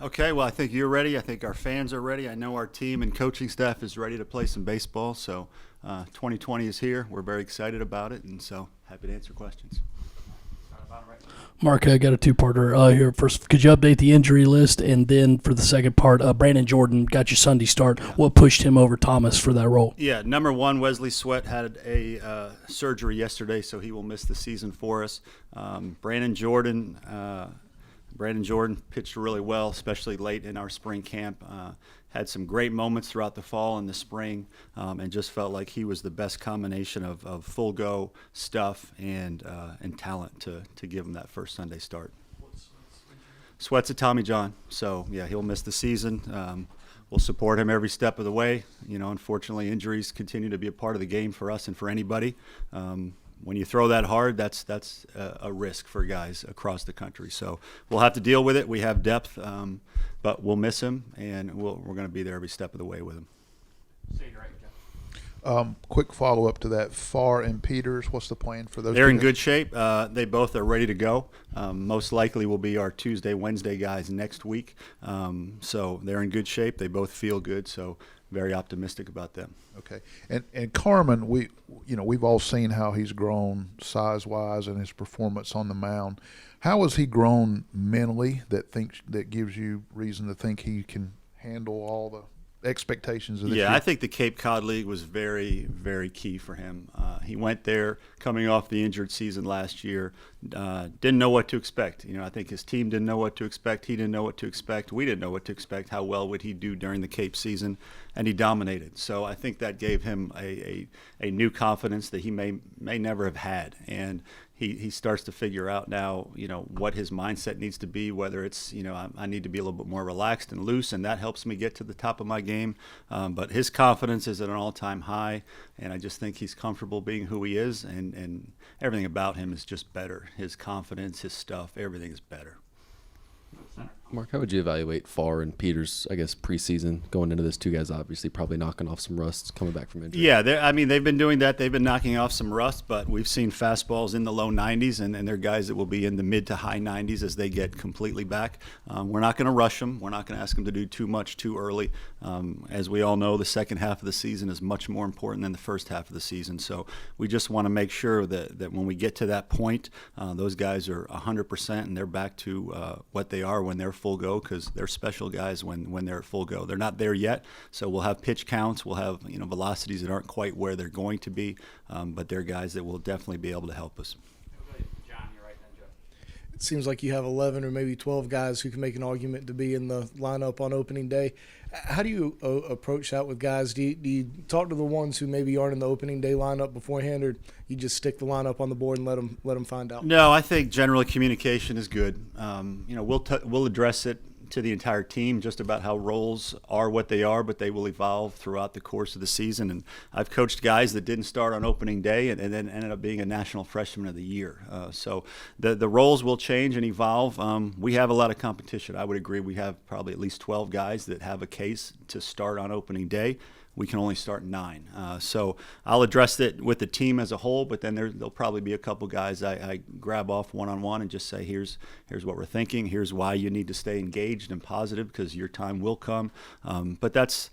Okay, well, I think you're ready. I think our fans are ready. I know our team and coaching staff is ready to play some baseball. So 2020 is here. We're very excited about it, and so happy to answer questions. Mark, I got a two-parter here. First, could you update the injury list? And then for the second part, Brandon Jordan got your Sunday start. What pushed him over Thomas for that role? Yeah, number one, Wesley Sweat had a surgery yesterday, so he will miss the season for us. Brandon Jordan pitched really well, especially late in our spring camp. Had some great moments throughout the fall and the spring, and just felt like he was the best combination of full go stuff and talent to give him that first Sunday start. Sweat's a Tommy John, so yeah, he'll miss the season. We'll support him every step of the way. You know, unfortunately, injuries continue to be a part of the game for us and for anybody. When you throw that hard, that's a risk for guys across the country. So we'll have to deal with it. We have depth, but we'll miss him, and we're going to be there every step of the way with him. Quick follow-up to that. Farr and Peters, what's the plan for those? They're in good shape. They both are ready to go. Most likely will be our Tuesday, Wednesday guys next week. So they're in good shape. They both feel good, so very optimistic about them. Okay. And Carmen, we've all seen how he's grown size-wise and his performance on the mound. How has he grown mentally that gives you reason to think he can handle all the expectations of this year? I think the Cape Cod League was very, very key for him. He went there coming off the injured season last year, didn't know what to expect. I think his team didn't know what to expect. He didn't know what to expect. We didn't know what to expect. How well would he do during the Cape season? And he dominated. So I think that gave him a new confidence that he may never have had. And he starts to figure out now, what his mindset needs to be, whether it's, I need to be a little bit more relaxed and loose, and that helps me get to the top of my game. But his confidence is at an all-time high, and I just think he's comfortable being who he is, and everything about him is just better. His confidence, his stuff, everything is better. Mark, how would you evaluate Farr and Peters, I guess, preseason going into this? Two guys obviously probably knocking off some rust coming back from injury. Yeah, they've been doing that. They've been knocking off some rust, but we've seen fastballs in the low 90s, and they're guys that will be in the mid to high 90s as they get completely back. We're not going to rush them. We're not going to ask them to do too much too early. As we all know, the second half of the season is much more important than the first half of the season. So we just want to make sure that when we get to that point, those guys are 100% and they're back to what they are when they're full go, because they're special guys when they're at full go. They're not there yet, so we'll have pitch counts, we'll have velocities that aren't quite where they're going to be, but they're guys that will definitely be able to help us. John, you're right then, Joe. It seems like you have 11 or maybe 12 guys who can make an argument to be in the lineup on opening day. How do you approach that with guys? Do you talk to the ones who maybe aren't in the opening day lineup beforehand, or you just stick the lineup on the board and let them find out? No, I think generally communication is good. We'll address it to the entire team just about how roles are what they are, but they will evolve throughout the course of the season. And I've coached guys that didn't start on opening day and then ended up being a National Freshman of the Year. So the roles will change and evolve. We have a lot of competition. I would agree we have probably at least 12 guys that have a case to start on opening day. We can only start 9. So I'll address it with the team as a whole, but then there'll probably be a couple guys I grab off one-on-one and just say, here's what we're thinking. Here's why you need to stay engaged and positive, because your time will come. But it's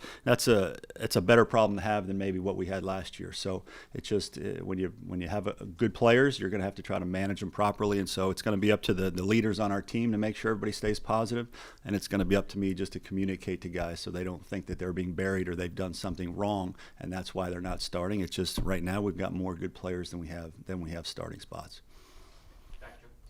a better problem to have than maybe what we had last year. So it's just when you have good players, you're going to have to try to manage them properly. And so it's going to be up to the leaders on our team to make sure everybody stays positive, and it's going to be up to me just to communicate to guys so they don't think that they're being buried or they've done something wrong, and that's why they're not starting. It's just right now we've got more good players than we have starting spots.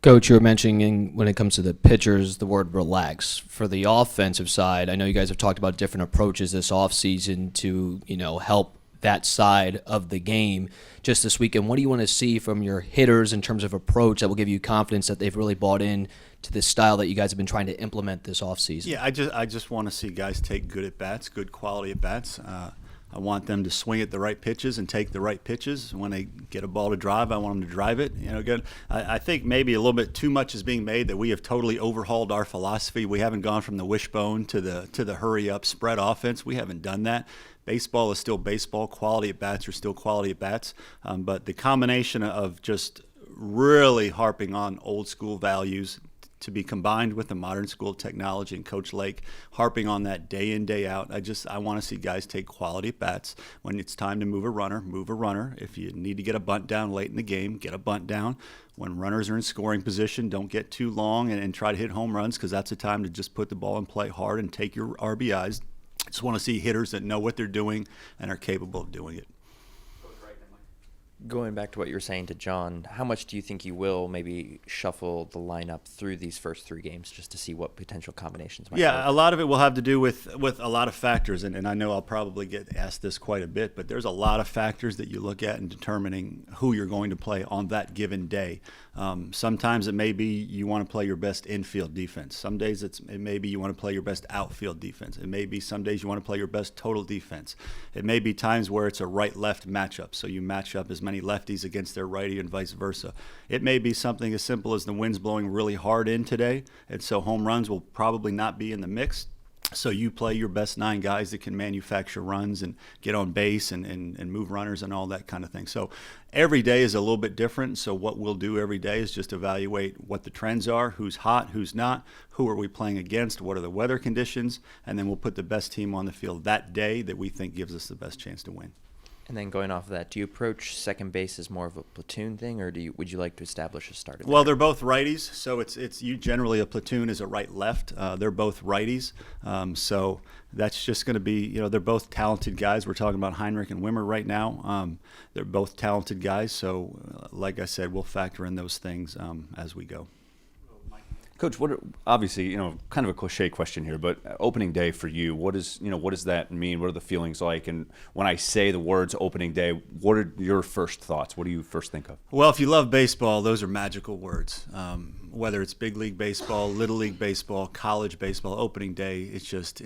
Coach, you were mentioning when it comes to the pitchers, the word relax. For the offensive side, I know you guys have talked about different approaches this offseason to, help that side of the game. Just this weekend, what do you want to see from your hitters in terms of approach that will give you confidence that they've really bought in to this style that you guys have been trying to implement this offseason? Yeah, I just want to see guys take good at-bats, good quality at-bats. I want them to swing at the right pitches and take the right pitches. When they get a ball to drive, I want them to drive it. Good. I think maybe a little bit too much is being made that we have totally overhauled our philosophy. We haven't gone from the wishbone to the hurry-up spread offense. We haven't done that. Baseball is still baseball. Quality at-bats are still quality at-bats. But the combination of just really harping on old school values, to be combined with the modern school technology and Coach Lake harping on that day in, day out. I want to see guys take quality bats. When it's time to move a runner, move a runner. If you need to get a bunt down late in the game, get a bunt down. When runners are in scoring position, don't get too long and try to hit home runs, because that's the time to just put the ball in play hard and take your RBIs. I just want to see hitters that know what they're doing and are capable of doing it. Going back to what you were saying to John, how much do you think you will maybe shuffle the lineup through these first 3 games just to see what potential combinations might Yeah, work? a lot of it will have to do with a lot of factors, and I know I'll probably get asked this quite a bit, but there's a lot of factors that you look at in determining who you're going to play on that given day. Sometimes it may be you want to play your best infield defense. Some days it may be you want to play your best outfield defense. It may be some days you want to play your best total defense. It may be times where it's a right-left matchup, so you match up as many lefties against their righty and vice versa. It may be something as simple as the wind's blowing really hard in today, and so home runs will probably not be in the mix. So you play your best 9 guys that can manufacture runs and get on base and move runners and all that kind of thing. So every day is a little bit different. So what we'll do every day is just evaluate what the trends are, who's hot, who's not, who are we playing against, what are the weather conditions, and then we'll put the best team on the field that day that we think gives us the best chance to win. And then going off of that, do you approach second base as more of a platoon thing, or would you like to establish a starter? Well, there? they're both righties, so it's you generally a platoon is a right-left. They're both righties, so that's just going to be, they're both talented guys. We're talking about Heinrich and Wimmer right now. They're both talented guys, so like I said, we'll factor in those things as we go. Coach, obviously, kind of a cliche question here, but opening day for you, what does that mean? What are the feelings like? And when I say the words opening day, what are your first thoughts? What do you first think of? Well, if you love baseball, those are magical words. Whether it's big league baseball, little league baseball, college baseball, opening day, it just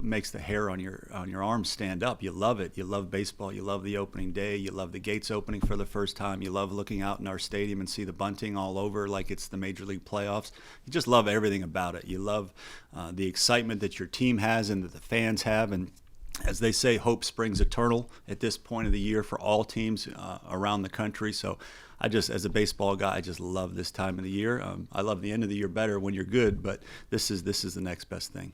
makes the hair on your arms stand up. You love it. You love baseball. You love the opening day. You love the gates opening for the first time. You love looking out in our stadium and see the bunting all over like it's the Major League playoffs. You just love everything about it. You love the excitement that your team has and that the fans have. And as they say, hope springs eternal at this point of the year for all teams around the country. So as a baseball guy, I just love this time of the year. I love the end of the year better when you're good, but this is the next best thing.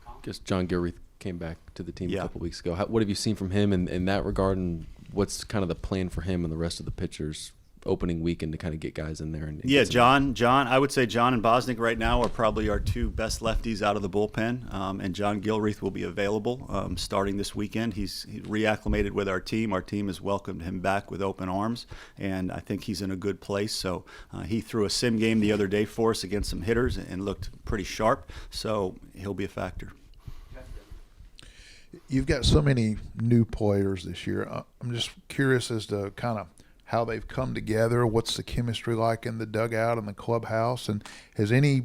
I guess John Gilreath came back to the team Yeah. a couple weeks ago. What have you seen from him in that regard, and what's kind of the plan for him and the rest of the pitchers opening weekend to kind of get guys in there? And Yeah, get some- John. I would say John and Bosnick right now are probably our 2 best lefties out of the bullpen, and John Gilreath will be available starting this weekend. He's reacclimated with our team. Our team has welcomed him back with open arms, and I think he's in a good place. So he threw a sim game the other day for us against some hitters and looked pretty sharp. So he'll be a factor. You've got so many new players this year. I'm just curious as to kind of how they've come together. What's the chemistry like in the dugout and the clubhouse? And has any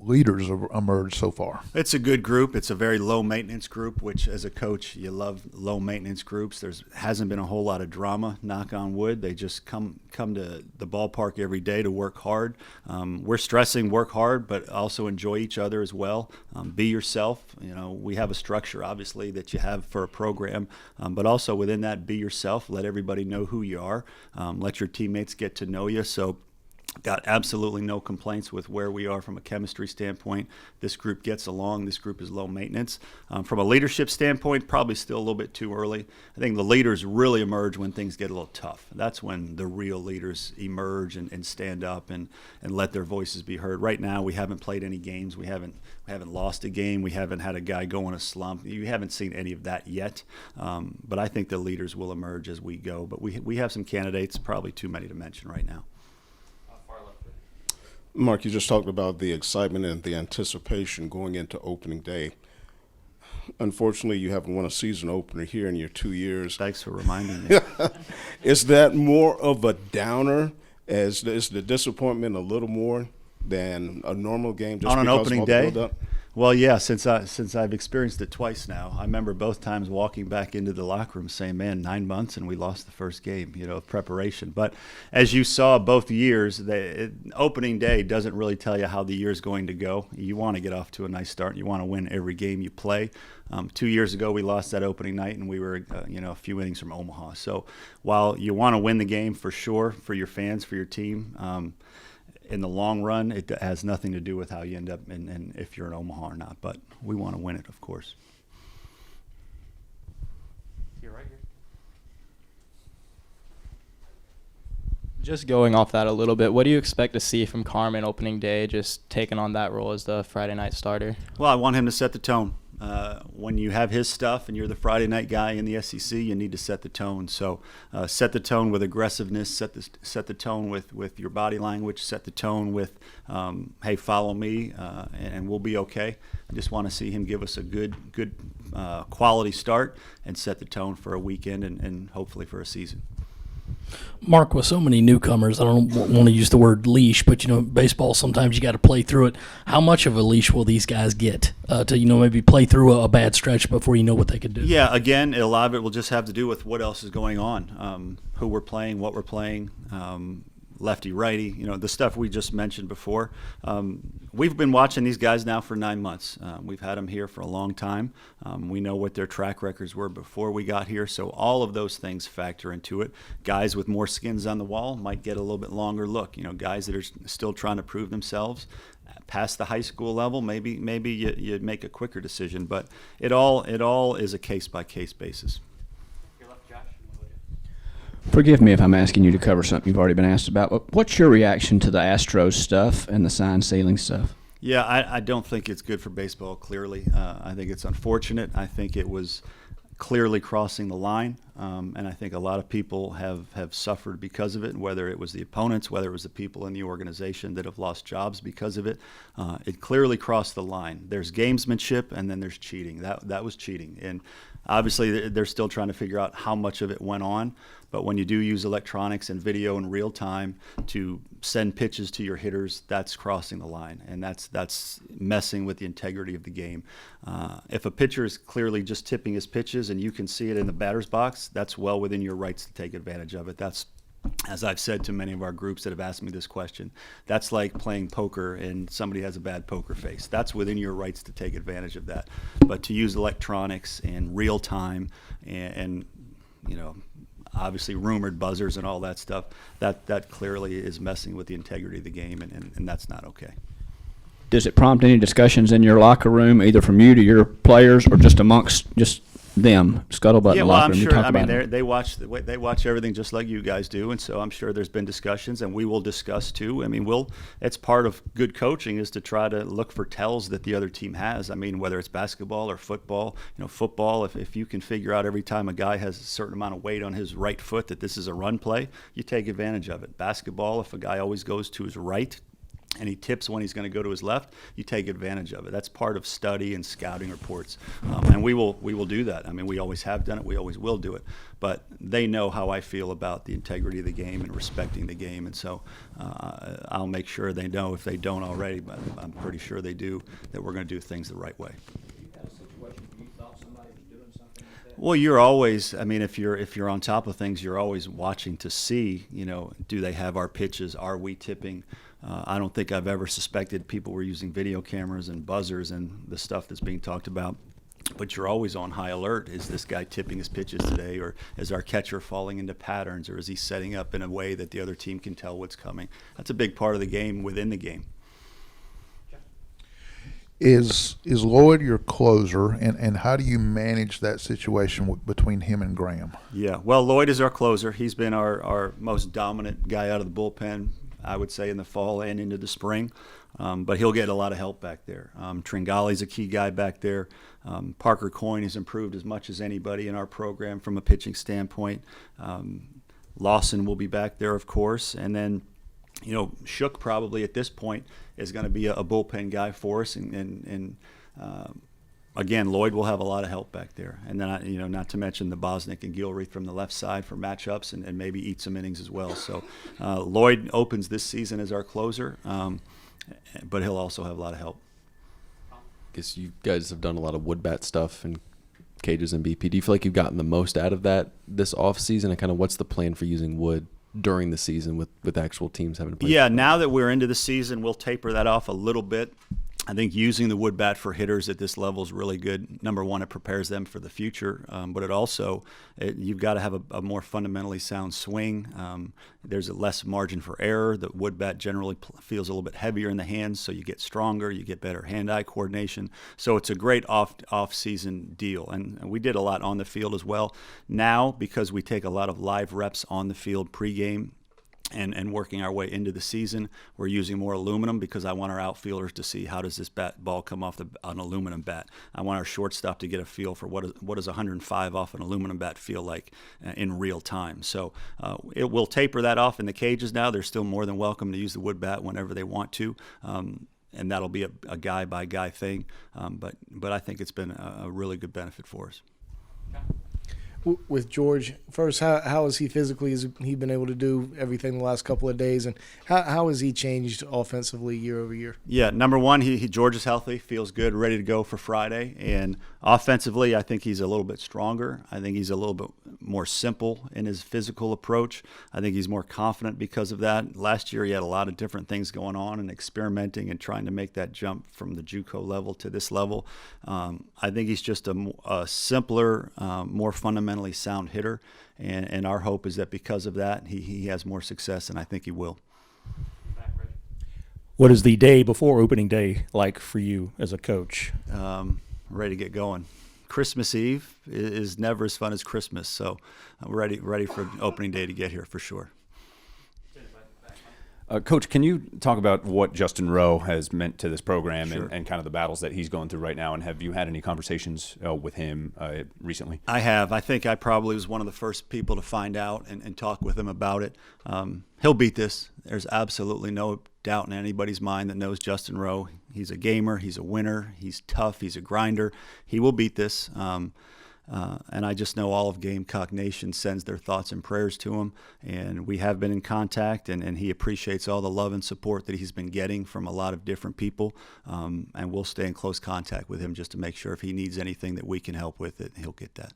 leaders emerged so far? It's a good group. It's a very low maintenance group, which as a coach, you love low maintenance groups. Hasn't been a whole lot of drama, knock on wood. They just come to the ballpark every day to work hard. We're stressing work hard, but also enjoy each other as well. Be yourself. We have a structure, obviously, that you have for a program, but also within that, be yourself. Let everybody know who you are. Let your teammates get to know you. So got absolutely no complaints with where we are from a chemistry standpoint. This group gets along. This group is low maintenance. From a leadership standpoint, probably still a little bit too early. I think the leaders really emerge when things get a little tough. That's when the real leaders emerge and stand up and let their voices be heard. Right now, we haven't played any games. We haven't lost a game. We haven't had a guy go in a slump. You haven't seen any of that yet. But I think the leaders will emerge as we go. But we have some candidates, probably too many to mention right now. Mark, you just talked about the excitement and the anticipation going into opening day. Unfortunately, you haven't won a season opener here in your 2 years. Thanks for reminding me. Is that more of a downer? Is the disappointment a little more than a normal game just on an because opening of all the day? build-up? Well, yeah, since I've experienced it twice now. I remember both times walking back into the locker room saying, man, 9 months and we lost the first game, of preparation. But as you saw both years, opening day doesn't really tell you how the year's going to go. You want to get off to a nice start. You want to win every game you play. 2 years ago, we lost that opening night, and we were, a few innings from Omaha. So while you want to win the game for sure, for your fans, for your team, in the long run, it has nothing to do with how you end up and if you're in Omaha or not. But we want to win it, of course. You're right here. Just going off that a little bit, what do you expect to see from Carmen opening day, just taking on that role as the Friday night starter? Well, I want him to set the tone. When you have his stuff and you're the Friday night guy in the SEC, you need to set the tone. So set the tone with aggressiveness, set the tone with your body language, set the tone with, hey, follow me, and we'll be okay. I just want to see him give us a good quality start and set the tone for a weekend and hopefully for a season. Mark, with so many newcomers, I don't want to use the word leash, but baseball, sometimes you got to play through it. How much of a leash will these guys get to maybe play through a bad stretch before you know what they can do? Yeah, again, a lot of it will just have to do with what else is going on, who we're playing, what we're playing, lefty, righty, the stuff we just mentioned before. We've been watching these guys now for 9 months. We've had them here for a long time. We know what their track records were before we got here, so all of those things factor into it. Guys with more skins on the wall might get a little bit longer look. Guys that are still trying to prove themselves past the high school level, maybe you make a quicker decision, but it all is a case-by-case basis. Forgive me if I'm asking you to cover something you've already been asked about, but what's your reaction to the Astros stuff and the sign stealing stuff? Yeah, I don't think it's good for baseball, clearly. I think it's unfortunate. I think it was clearly crossing the line, and I think a lot of people have suffered because of it, whether it was the opponents, whether it was the people in the organization that have lost jobs because of it. It clearly crossed the line. There's gamesmanship, and then there's cheating. That was cheating. And obviously, they're still trying to figure out how much of it went on. But when you do use electronics and video in real time to send pitches to your hitters, that's crossing the line, and that's messing with the integrity of the game. If a pitcher is clearly just tipping his pitches and you can see it in the batter's box, that's well within your rights to take advantage of it. That's, as I've said to many of our groups that have asked me this question, that's like playing poker and somebody has a bad poker face. That's within your rights to take advantage of that. But to use electronics and real time and obviously rumored buzzers and all that stuff, that clearly is messing with the integrity of the game, and that's not okay. Does it prompt any discussions in your locker room, either from you to your players or just amongst just them, scuttlebutt in the locker room? Yeah, well, I'm you sure. talk They about watch everything just like you guys do, and so I'm sure there's been discussions, and we will discuss too. It's part of good coaching is to try to look for tells that the other team has. Whether it's basketball or football. Football, if you can figure out every time a guy has a certain amount of weight on his right foot that this is a run play, you take advantage of it. Basketball, if a guy always goes to his right and he tips when he's going to go to his left, you take advantage of it. That's part of study and scouting reports, and we will do that. We always have done it. We always will do it. But they know how I feel about the integrity of the game and respecting the game, and so I'll make sure they know, if they don't already, but I'm pretty sure they do, that we're going to do things the right way. Well, you're always, if you're on top of things, you're always watching to see, do they have our pitches? Are we tipping? I don't think I've ever suspected people were using video cameras and buzzers and the stuff that's being talked about. But you're always on high alert. Is this guy tipping his pitches today? Or is our catcher falling into patterns? Or is he setting up in a way that the other team can tell what's coming? That's a big part of the game within the game. Is Lloyd your closer, and how do you manage that situation between him and Graham? Yeah, well, Lloyd is our closer. He's been our most dominant guy out of the bullpen, I would say, in the fall and into the spring. But he'll get a lot of help back there. Tringali's a key guy back there. Parker Coyne has improved as much as anybody in our program from a pitching standpoint. Lawson will be back there, of course. And then, Shook probably at this point is going to be a bullpen guy for us. And again, Lloyd will have a lot of help back there. And then, not to mention the Bosnick and Gilreath from the left side for matchups and maybe eat some innings as well. So Lloyd opens this season as our closer, but he'll also have a lot of help. I guess you guys have done a lot of wood bat stuff and cages and BP. Do you feel like you've gotten the most out of that this off season? And kind of what's the plan for using wood during the season with actual teams having to play? Yeah, now that we're into the season, we'll taper that off a little bit. I think using the wood bat for hitters at this level is really good. Number one, it prepares them for the future, but it also, you've got to have a more fundamentally sound swing. There's a less margin for error. The wood bat generally feels a little bit heavier in the hands, so you get stronger, you get better hand-eye coordination. So it's a great off-season deal, and we did a lot on the field as well. Now, because we take a lot of live reps on the field pregame, and working our way into the season, we're using more aluminum because I want our outfielders to see how does this ball come off an aluminum bat. I want our shortstop to get a feel for what does 105 off an aluminum bat feel like in real time. So it will taper that off in the cages now. They're still more than welcome to use the wood bat whenever they want to. And that'll be a guy-by-guy thing. But I think it's been a really good benefit for us. With George, first, how is he physically? Has he been able to do everything the last couple of days? And how has he changed offensively year over year? Yeah, number one, George is healthy, feels good, ready to go for Friday. And offensively, I think he's a little bit stronger. I think he's a little bit more simple in his physical approach. I think he's more confident because of that. Last year, he had a lot of different things going on and experimenting and trying to make that jump from the JUCO level to this level. I think he's just a simpler, more fundamentally sound hitter, and our hope is that because of that, he has more success, and I think he will. What is the day before opening day like for you as a coach? Ready to get going. Christmas Eve is never as fun as Christmas, so I'm ready for opening day to get here for sure. Coach, can you talk about what Justin Rowe has meant to this program Sure. and kind of the battles that he's going through right now? And have you had any conversations with him recently? I have. I think I probably was one of the first people to find out and talk with him about it. He'll beat this. There's absolutely no doubt in anybody's mind that knows Justin Rowe. He's a gamer. He's a winner. He's tough. He's a grinder. He will beat this. And I just know all of Gamecock Nation sends their thoughts and prayers to him. And we have been in contact, and he appreciates all the love and support that he's been getting from a lot of different people. And we'll stay in close contact with him just to make sure if he needs anything that we can help with it, he'll get that.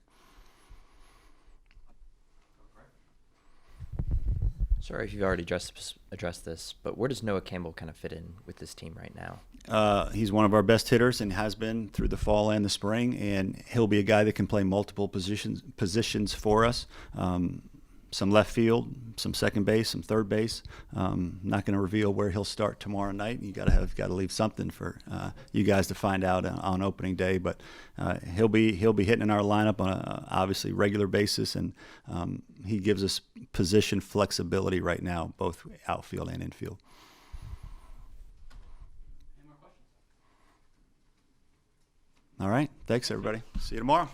Sorry if you've already addressed this, but where does Noah Campbell kind of fit in with this team right now? He's one of our best hitters and has been through the fall and the spring, and he'll be a guy that can play multiple positions for us. Some left field, some second base, some third base. Not going to reveal where he'll start tomorrow night. You got to leave something for you guys to find out on opening day. But he'll be hitting in our lineup on a obviously regular basis, and he gives us position flexibility right now, both outfield and infield. All right, thanks everybody. See you tomorrow.